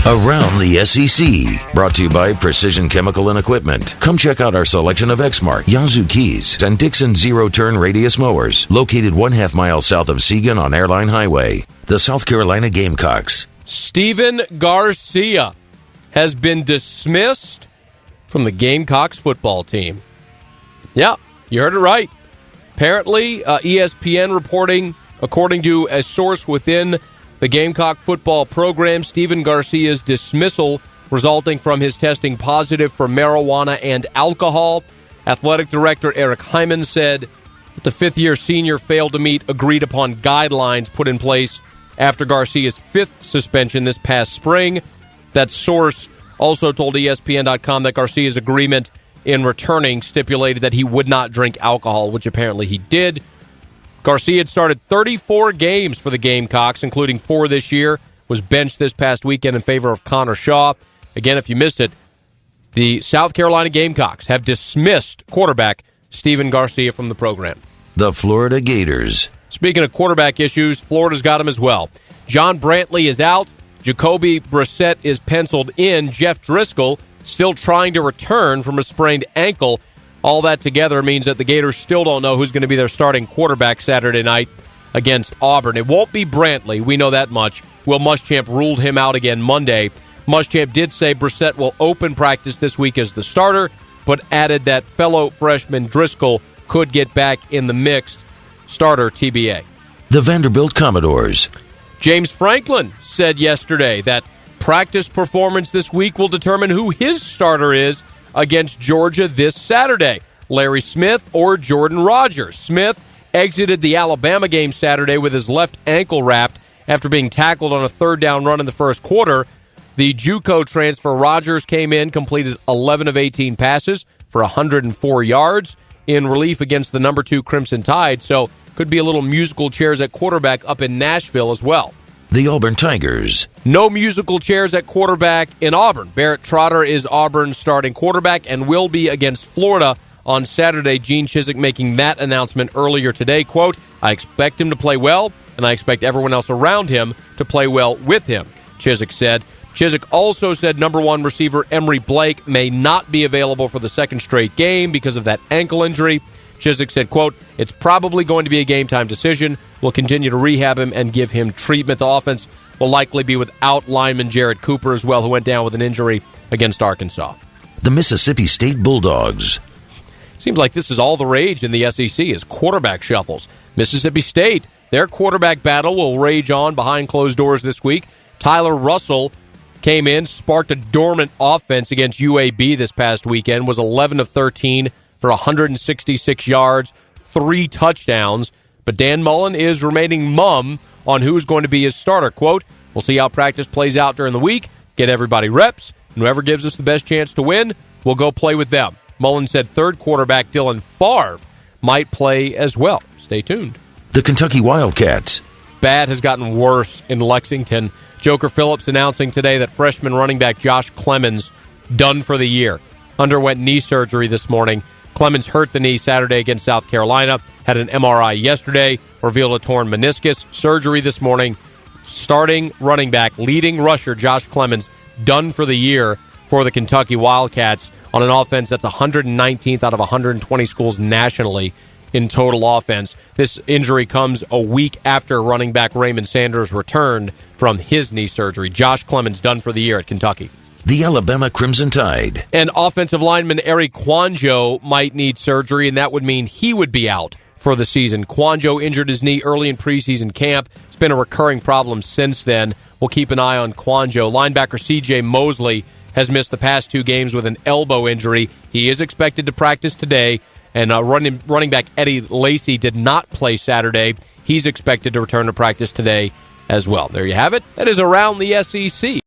Around the SEC, brought to you by Precision Chemical and Equipment. Come check out our selection of Exmark, Yazoo Keys, and Dixon zero-turn radius mowers, located 1/2 mile south of Siegen on Airline Highway. The South Carolina Gamecocks. Stephen Garcia has been dismissed from the Gamecocks football team. Yeah, you heard it right. Apparently, ESPN reporting, according to a source within the Gamecock football program, Stephen Garcia's dismissal resulting from his testing positive for marijuana and alcohol. Athletic director Eric Hyman said that the fifth-year senior failed to meet agreed-upon guidelines put in place after Garcia's fifth suspension this past spring. That source also told ESPN.com that Garcia's agreement in returning stipulated that he would not drink alcohol, which apparently he did. Garcia had started 34 games for the Gamecocks, including 4 this year, was benched this past weekend in favor of Connor Shaw. Again, if you missed it, the South Carolina Gamecocks have dismissed quarterback Stephen Garcia from the program. The Florida Gators. Speaking of quarterback issues, Florida's got him as well. John Brantley is out. Jacoby Brissett is penciled in. Jeff Driscoll still trying to return from a sprained ankle. All that together means that the Gators still don't know who's going to be their starting quarterback Saturday night against Auburn. It won't be Brantley. We know that much. Will Muschamp ruled him out again Monday. Muschamp did say Brissett will open practice this week as the starter, but added that fellow freshman Driscoll could get back in the mixed starter TBA. The Vanderbilt Commodores. James Franklin said yesterday that practice performance this week will determine who his starter is against Georgia this Saturday, Larry Smith or Jordan Rogers. Smith exited the Alabama game Saturday with his left ankle wrapped after being tackled on a third down run in the first quarter. The JUCO transfer Rogers came in, completed 11 of 18 passes for 104 yards in relief against the number 2 Crimson Tide, so could be a little musical chairs at quarterback up in Nashville as well. The Auburn Tigers. No musical chairs at quarterback in Auburn. Barrett Trotter is Auburn's starting quarterback and will be against Florida on Saturday. Gene Chizik making that announcement earlier today. Quote, I expect him to play well, and I expect everyone else around him to play well with him, Chizik said. Chizik also said number 1 receiver Emory Blake may not be available for the second straight game because of that ankle injury. Chizik said, quote, it's probably going to be a game-time decision. We'll continue to rehab him and give him treatment. The offense will likely be without lineman Jared Cooper as well, who went down with an injury against Arkansas. The Mississippi State Bulldogs. Seems like this is all the rage in the SEC is quarterback shuffles. Mississippi State, their quarterback battle will rage on behind closed doors this week. Tyler Russell came in, sparked a dormant offense against UAB this past weekend, was 11 of 13 for 166 yards, 3 touchdowns. But Dan Mullen is remaining mum on who's going to be his starter. Quote, we'll see how practice plays out during the week, get everybody reps, and whoever gives us the best chance to win, we'll go play with them. Mullen said third quarterback Dylan Favre might play as well. Stay tuned. The Kentucky Wildcats. Bad has gotten worse in Lexington. Joker Phillips announcing today that freshman running back Josh Clemens done for the year. Underwent knee surgery this morning. Clemens hurt the knee Saturday against South Carolina, had an MRI yesterday, revealed a torn meniscus, surgery this morning. Starting running back, leading rusher Josh Clemens, done for the year for the Kentucky Wildcats on an offense that's 119th out of 120 schools nationally in total offense. This injury comes a week after running back Raymond Sanders returned from his knee surgery. Josh Clemens done for the year at Kentucky. The Alabama Crimson Tide. And offensive lineman Eric Kwanjo might need surgery, and that would mean he would be out for the season. Kwanjo injured his knee early in preseason camp. It's been a recurring problem since then. We'll keep an eye on Kwanjo. Linebacker C.J. Mosley has missed the past 2 games with an elbow injury. He is expected to practice today, and running back Eddie Lacy did not play Saturday. He's expected to return to practice today as well. There you have it. That is Around the SEC.